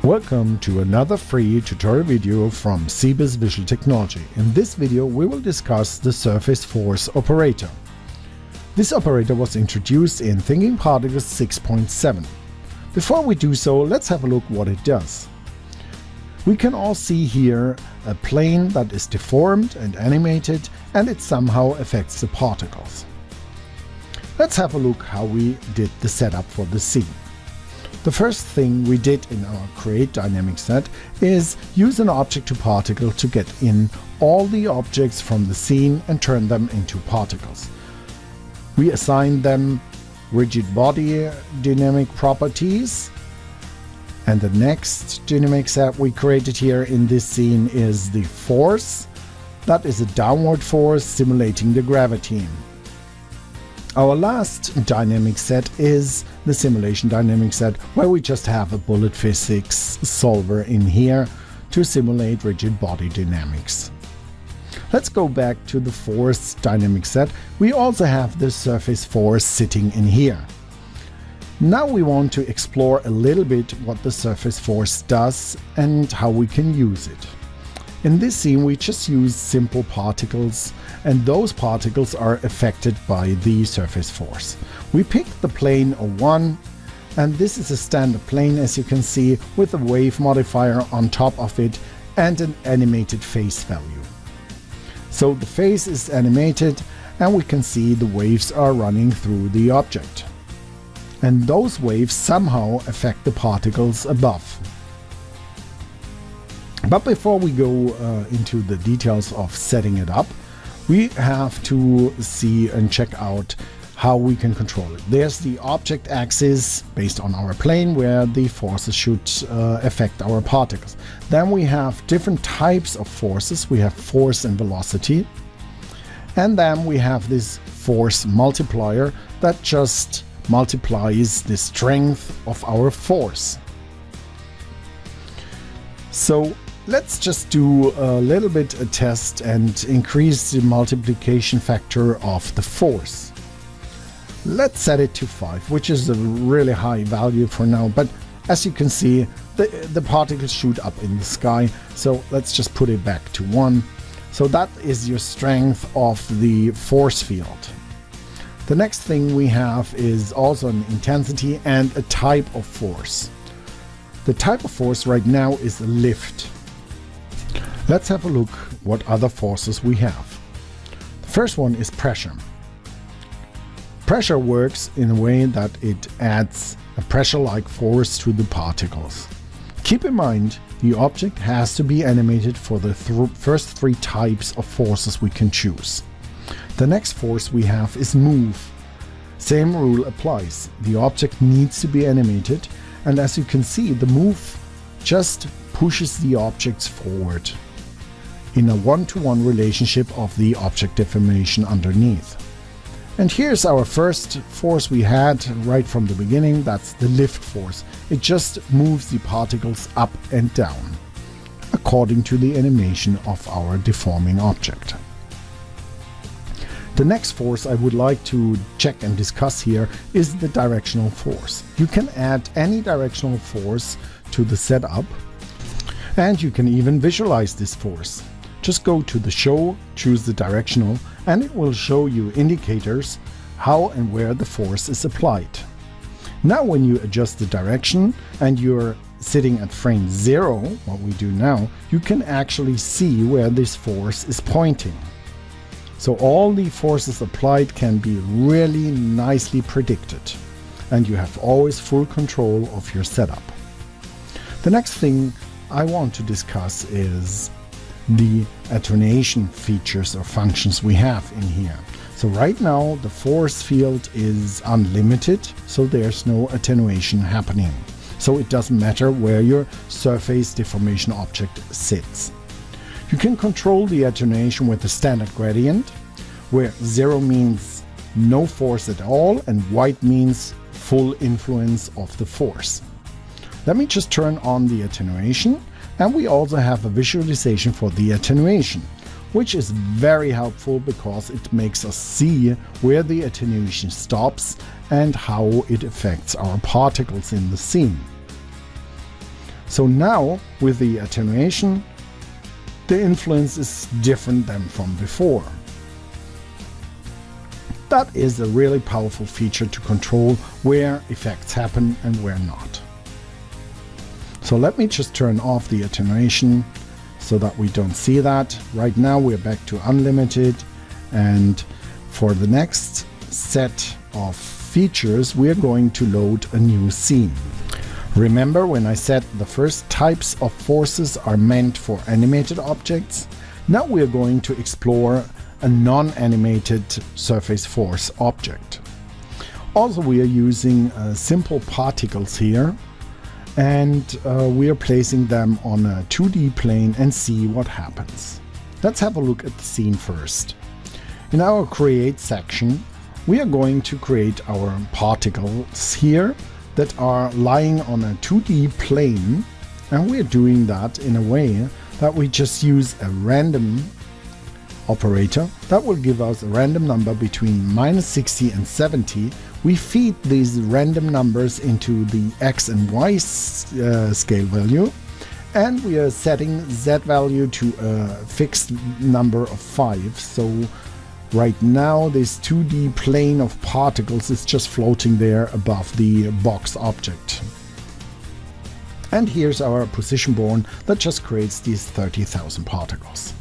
Welcome to another free tutorial video from Cebas Visual Technology. In this video we will discuss the SurfaceForce Operator. This operator was introduced in thinkingParticles 6.7. Before we do so, let's have a look what it does. We can all see here a plane that is deformed and animated, and it somehow affects the particles. Let's have a look how we did the setup for the scene. The first thing we did in our Create Dynamic set is use an object to particle to get in all the objects from the scene and turn them into particles. We assigned them rigid body dynamic properties, and the next dynamic set we created here in this scene is the force. That is a downward force simulating the gravity. Our last dynamic set is the simulation dynamic set, where we just have a bullet physics solver in here to simulate rigid body dynamics. Let's go back to the force dynamic set. We also have the surface force sitting in here. Now we want to explore a little bit what the surface force does and how we can use it. In this scene we just use simple particles, and those particles are affected by the surface force. We pick the plane 01, and this is a standard plane, as you can see, with a wave modifier on top of it and an animated face value. So the face is animated and we can see the waves are running through the object. And those waves somehow affect the particles above. But before we go into the details of setting it up, we have to see and check out how we can control it. There's the object axis based on our plane where the forces should affect our particles. Then we have different types of forces. We have force and velocity. And then we have this force multiplier that just multiplies the strength of our force. So let's just do a little bit a test and increase the multiplication factor of the force. Let's set it to 5, which is a really high value for now, but as you can see, the particles shoot up in the sky, so let's just put it back to 1. So that is your strength of the force field. The next thing we have is also an intensity and a type of force. The type of force right now is a lift. Let's have a look what other forces we have. The first one is pressure. Pressure works in a way that it adds a pressure-like force to the particles. Keep in mind, the object has to be animated for the first 3 types of forces we can choose. The next force we have is move. Same rule applies. The object needs to be animated, and as you can see, the move just pushes the objects forward in a one-to-one relationship of the object deformation underneath. And here's our first force we had right from the beginning. That's the lift force. It just moves the particles up and down according to the animation of our deforming object. The next force I would like to check and discuss here is the directional force. You can add any directional force to the setup, and you can even visualize this force. Just go to the show, choose the directional, and it will show you indicators how and where the force is applied. Now when you adjust the direction and you're sitting at frame 0, what we do now, you can actually see where this force is pointing. So all the forces applied can be really nicely predicted, and you have always full control of your setup. The next thing I want to discuss is the attenuation features or functions we have in here. So right now the force field is unlimited, so there's no attenuation happening. So it doesn't matter where your surface deformation object sits. You can control the attenuation with the standard gradient, where 0 means no force at all and white means full influence of the force. Let me just turn on the attenuation, and we also have a visualization for the attenuation, which is very helpful because it makes us see where the attenuation stops and how it affects our particles in the scene. So now with the attenuation, the influence is different than from before. That is a really powerful feature to control where effects happen and where not. So let me just turn off the attenuation so that we don't see that. Right now we're back to unlimited, and for the next set of features we are going to load a new scene. Remember when I said the first types of forces are meant for animated objects? Now we are going to explore a non-animated surface force object. Also we are using simple particles here, and we are placing them on a 2D plane and see what happens. Let's have a look at the scene first. In our create section we are going to create our particles here that are lying on a 2D plane, and we are doing that in a way that we just use a random operator that will give us a random number between -60 and 70. We feed these random numbers into the x and y scale value, and we are setting z value to a fixed number of 5. So right now this 2D plane of particles is just floating there above the box object. And here's our position bourne that just creates these 30,000 particles.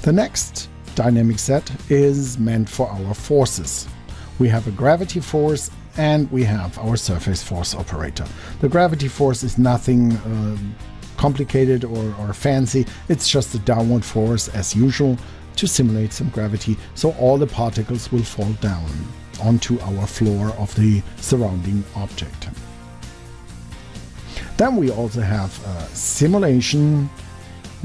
The next dynamic set is meant for our forces. We have a gravity force and we have our surface force operator. The gravity force is nothing complicated or fancy. It's just a downward force as usual to simulate some gravity, so all the particles will fall down onto our floor of the surrounding object. Then we also have a simulation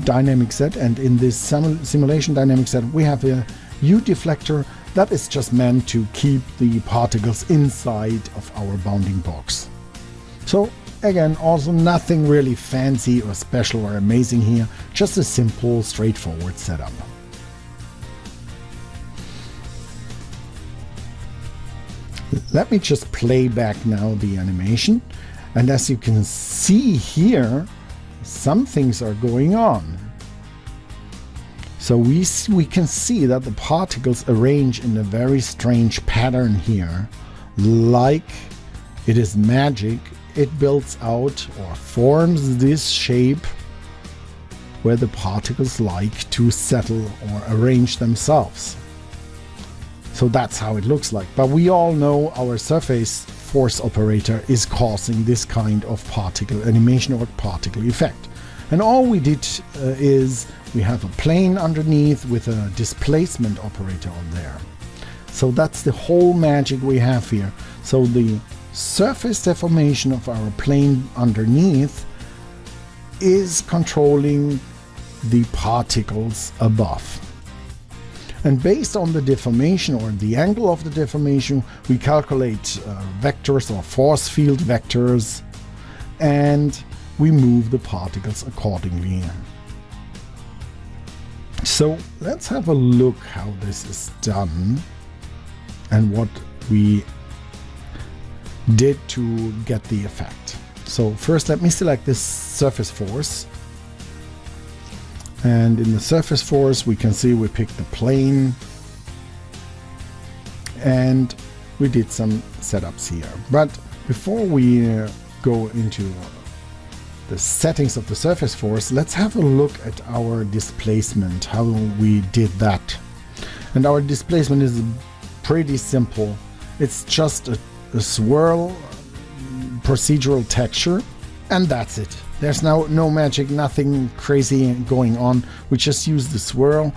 dynamic set, and in this simulation dynamic set we have a U deflector that is just meant to keep the particles inside of our bounding box. So again, also nothing really fancy or special or amazing here, just a simple straightforward setup. Let me just play back now the animation, and as you can see here, some things are going on. So we can see that the particles arrange in a very strange pattern here, like it is magic. It builds out or forms this shape where the particles like to settle or arrange themselves. So that's how it looks like. But we all know our surface force operator is causing this kind of particle animation or particle effect. And all we did is we have a plane underneath with a displacement operator on there. So that's the whole magic we have here. So the surface deformation of our plane underneath is controlling the particles above. And based on the deformation or the angle of the deformation, we calculate vectors or force field vectors, and we move the particles accordingly. So let's have a look how this is done and what we did to get the effect. So first let me select this surface force. And in the surface force we can see we picked the plane and we did some setups here. But before we go into the settings of the surface force, let's have a look at our displacement, how we did that. And our displacement is pretty simple. It's just a swirl procedural texture, and that's it. There's now no magic, nothing crazy going on. We just use the swirl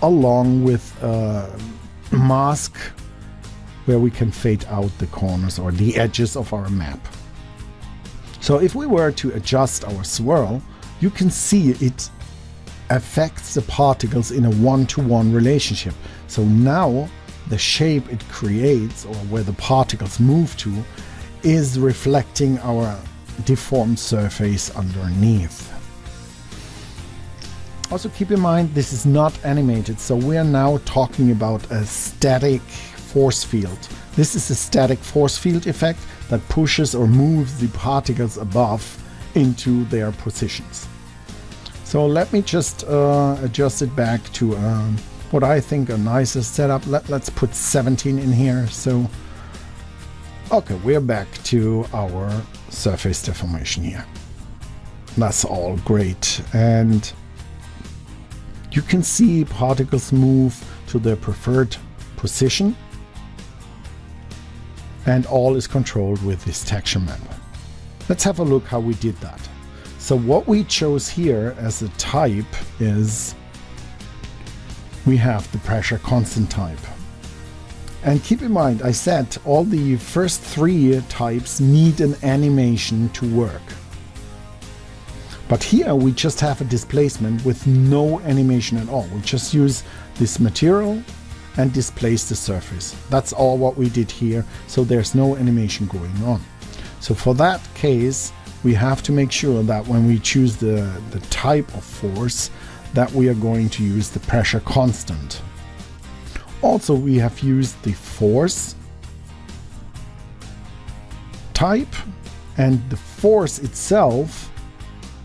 along with a mask where we can fade out the corners or the edges of our map. So if we were to adjust our swirl, you can see it affects the particles in a one-to-one relationship. So now the shape it creates, or where the particles move to, is reflecting our deformed surface underneath. Also keep in mind this is not animated, so we are now talking about a static force field. This is a static force field effect that pushes or moves the particles above into their positions. So let me just adjust it back to what I think a nicer setup. Let's put 17 in here. So okay, we're back to our surface deformation here. That's all great, and you can see particles move to their preferred position, and all is controlled with this texture map. Let's have a look how we did that. So what we chose here as a type is we have the pressure constant type. And keep in mind, I said all the first three types need an animation to work. But here we just have a displacement with no animation at all. We just use this material and displace the surface. That's all what we did here, so there's no animation going on. So for that case, we have to make sure that when we choose the type of force, that we are going to use the pressure constant. Also, we have used the force type, and the force itself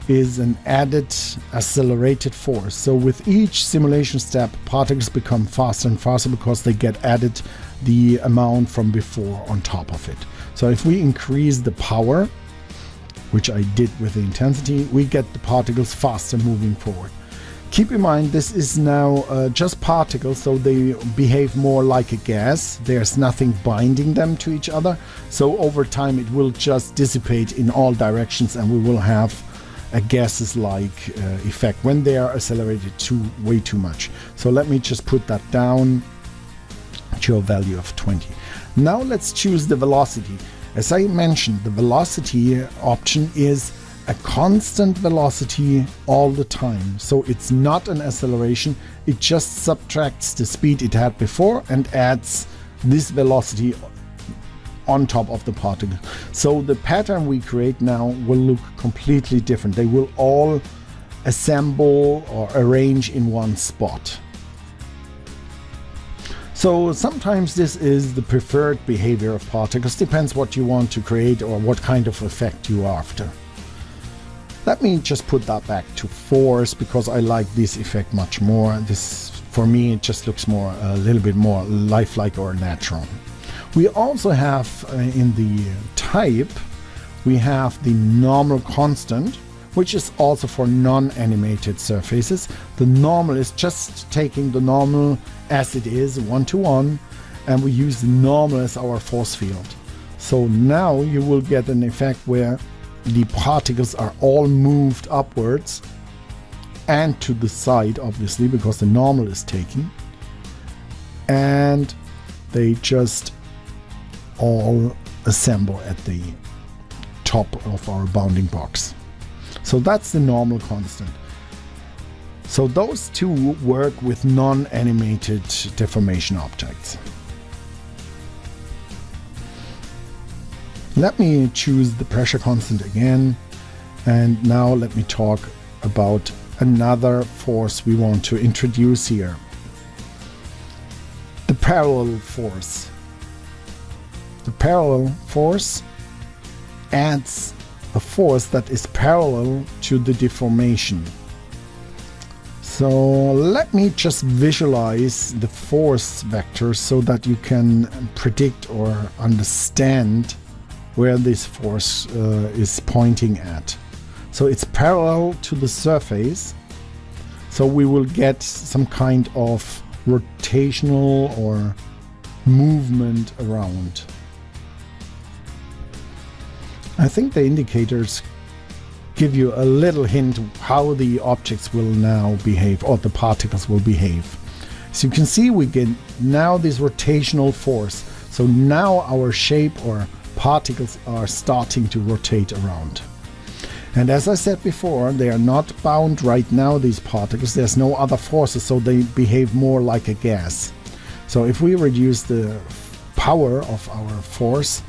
is an added accelerated force. So with each simulation step, particles become faster and faster because they get added the amount from before on top of it. So if we increase the power, which I did with the intensity, we get the particles faster moving forward. Keep in mind, this is now just particles, so they behave more like a gas. There's nothing binding them to each other. So over time it will just dissipate in all directions, and we will have a gases-like effect when they are accelerated way too much. So let me just put that down to a value of 20. Now let's choose the velocity. As I mentioned, the velocity option is a constant velocity all the time. So it's not an acceleration, it just subtracts the speed it had before and adds this velocity on top of the particle. So the pattern we create now will look completely different. They will all assemble or arrange in one spot. So sometimes this is the preferred behavior of particles, depends what you want to create or what kind of effect you are after. Let me just put that back to force because I like this effect much more. This, for me, it just looks more, a little bit more lifelike or natural. We also have in the type, we have the normal constant, which is also for non-animated surfaces. The normal is just taking the normal as it is, 1-to-1, and we use the normal as our force field. So now you will get an effect where the particles are all moved upwards and to the side, obviously, because the normal is taken, and they just all assemble at the top of our bounding box. So that's the normal constant. So those two work with non-animated deformation objects. Let me choose the pressure constant again, and now let me talk about another force we want to introduce here. The parallel force. The parallel force adds a force that is parallel to the deformation. So let me just visualize the force vector so that you can predict or understand where this force is pointing at. So it's parallel to the surface, so we will get some kind of rotational or movement around. I think the indicators give you a little hint how the objects will now behave, or the particles will behave. So you can see we get now this rotational force. So now our shape or particles are starting to rotate around. And as I said before, they are not bound right now, these particles. There's no other forces, so they behave more like a gas. So if we reduce the power of our force,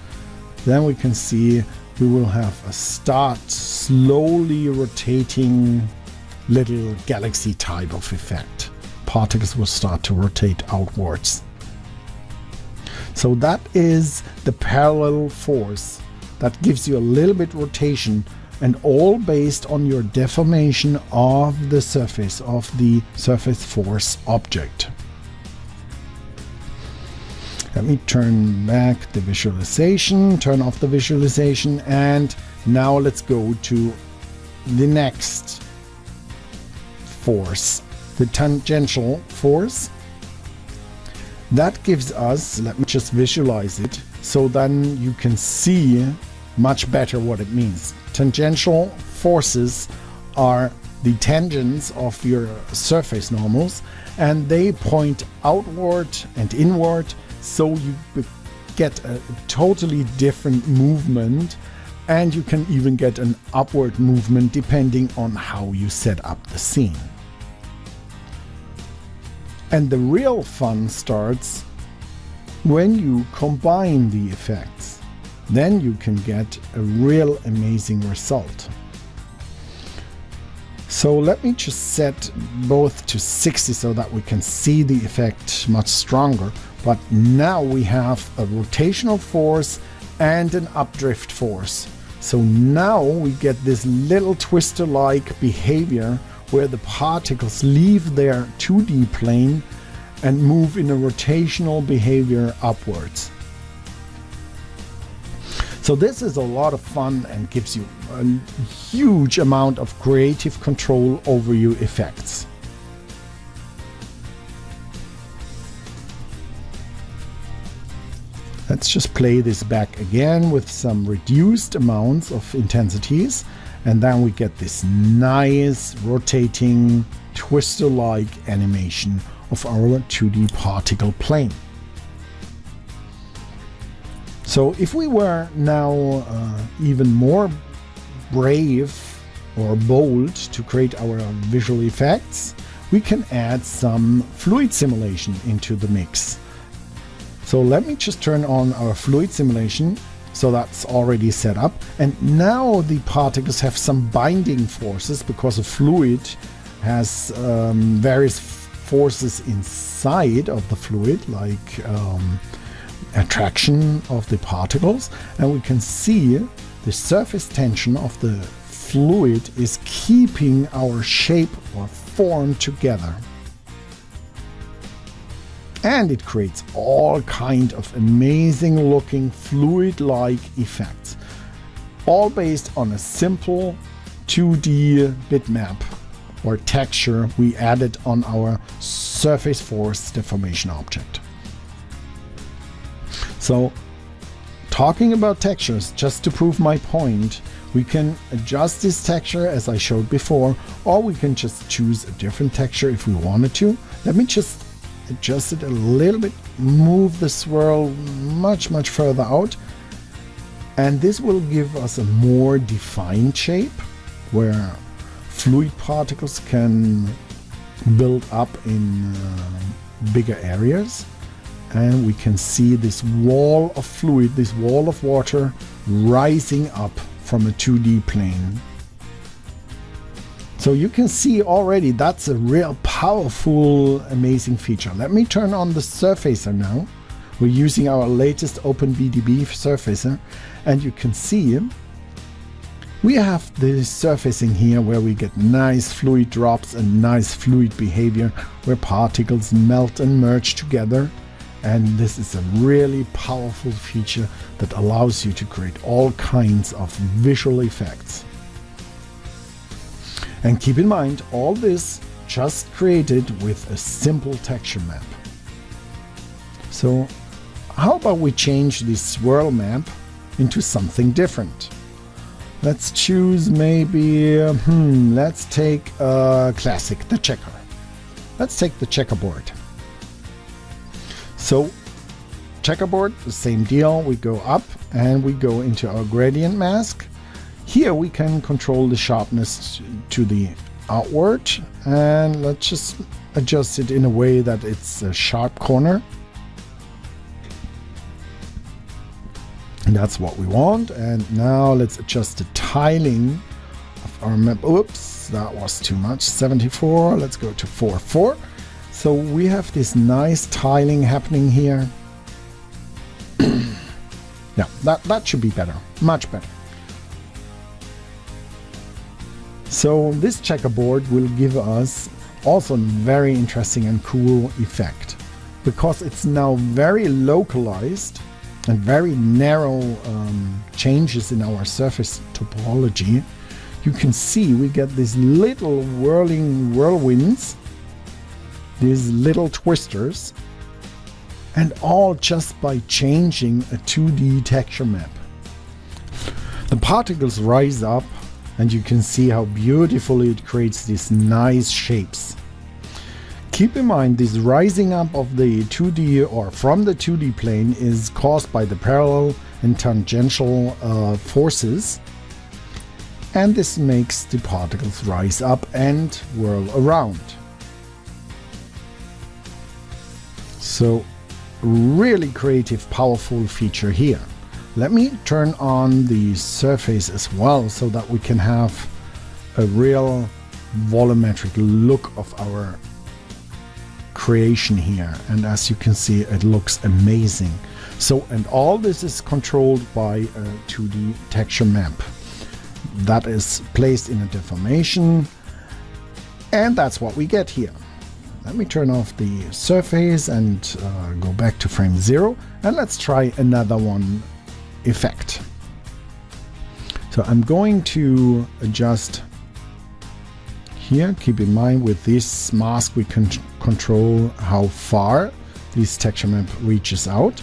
then we can see we will have a start slowly rotating little galaxy type of effect. Particles will start to rotate outwards. So that is the parallel force that gives you a little bit rotation, and all based on your deformation of the surface of the surface force object. Let me turn back the visualization, turn off the visualization, and now let's go to the next force, the tangential force. That gives us, let me just visualize it, so then you can see much better what it means. Tangential forces are the tangents of your surface normals, and they point outward and inward, so you get a totally different movement, and you can even get an upward movement depending on how you set up the scene. And the real fun starts when you combine the effects. Then you can get a real amazing result. So let me just set both to 60 so that we can see the effect much stronger. But now we have a rotational force and an updrift force. So now we get this little twister-like behavior where the particles leave their 2D plane and move in a rotational behavior upwards. So this is a lot of fun and gives you a huge amount of creative control over your effects. Let's just play this back again with some reduced amounts of intensities, and then we get this nice rotating twister-like animation of our 2D particle plane. So if we were now even more brave or bold to create our visual effects, we can add some fluid simulation into the mix. So let me just turn on our fluid simulation. So that's already set up, and now the particles have some binding forces because a fluid has various forces inside of the fluid, like attraction of the particles, and we can see the surface tension of the fluid is keeping our shape or form together. And it creates all kind of amazing looking fluid-like effects, all based on a simple 2D bitmap or texture we added on our surface force deformation object. So, talking about textures, just to prove my point, we can adjust this texture as I showed before, or we can just choose a different texture if we wanted to. Let me just adjust it a little bit, move the swirl much further out, and this will give us a more defined shape where fluid particles can build up in bigger areas, and we can see this wall of fluid, this wall of water rising up from a 2D plane. So you can see already that's a real powerful, amazing feature. Let me turn on the surfacer now. We're using our latest OpenBDB surfacer, and you can see we have the surfacing here where we get nice fluid drops and nice fluid behavior where particles melt and merge together. And this is a really powerful feature that allows you to create all kinds of visual effects. And keep in mind, all this just created with a simple texture map. So how about we change this swirl map into something different? Let's choose maybe, let's take a classic, the checker. Let's take the checkerboard. So checkerboard, the same deal. We go up and we go into our gradient mask. Here we can control the sharpness to the outward, and let's just adjust it in a way that it's a sharp corner. And that's what we want. And now let's adjust the tiling of our map. Oops, that was too much. 74, let's go to 44. So we have this nice tiling happening here. Yeah, that should be better, much better. So this checkerboard will give us also a very interesting and cool effect, because it's now very localized and very narrow changes in our surface topology. You can see we get these little whirling whirlwinds, these little twisters, and all just by changing a 2D texture map. The particles rise up, and you can see how beautifully it creates these nice shapes. Keep in mind, this rising up of the 2D or from the 2D plane is caused by the parallel and tangential forces, and this makes the particles rise up and whirl around. So really creative, powerful feature here. Let me turn on the surface as well, so that we can have a real volumetric look of our creation here. And as you can see, it looks amazing. So, and all this is controlled by a 2D texture map that is placed in a deformation, and that's what we get here. Let me turn off the surface and go back to frame 0, and let's try another one effect. So I'm going to adjust here. Keep in mind, with this mask we can control how far this texture map reaches out.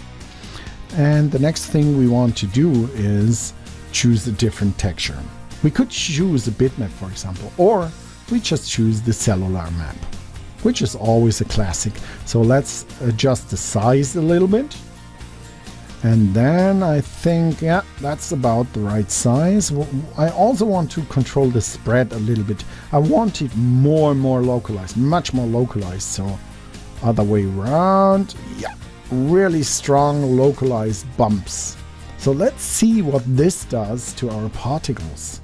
And the next thing we want to do is choose a different texture. We could choose a bitmap, for example, or we just choose the cellular map, which is always a classic. So let's adjust the size a little bit. And then I think, yeah, that's about the right size. I also want to control the spread a little bit. I want it more and more localized, much more localized. So other way around, yeah, really strong localized bumps. So let's see what this does to our particles.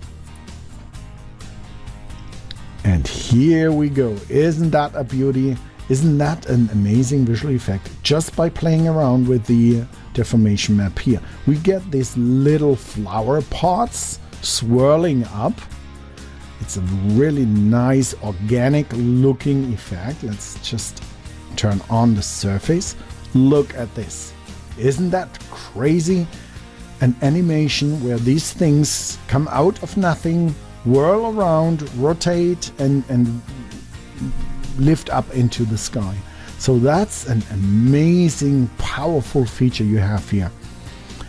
And here we go. Isn't that a beauty? Isn't that an amazing visual effect? Just by playing around with the deformation map here, we get these little flower pots swirling up. It's a really nice organic looking effect. Let's just turn on the surface. Look at this. Isn't that crazy? An animation where these things come out of nothing, whirl around, rotate, and lift up into the sky. So that's an amazing, powerful feature you have here.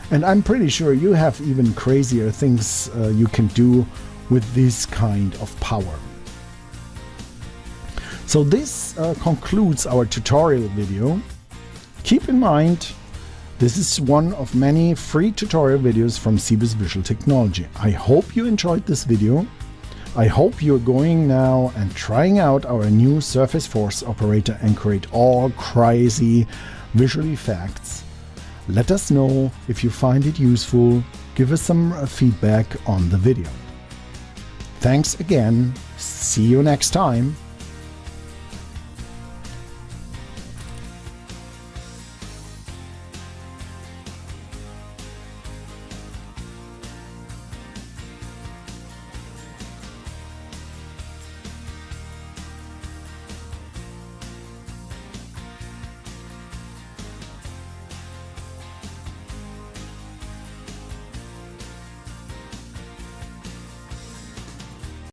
And I'm pretty sure you have even crazier things you can do with this kind of power. So this concludes our tutorial video. Keep in mind, this is one of many free tutorial videos from Cebas Visual Technology. I hope you enjoyed this video. I hope you're going now and trying out our new SurfaceForce Operator and create all crazy visual effects. Let us know if you find it useful. Give us some feedback on the video. Thanks again. See you next time.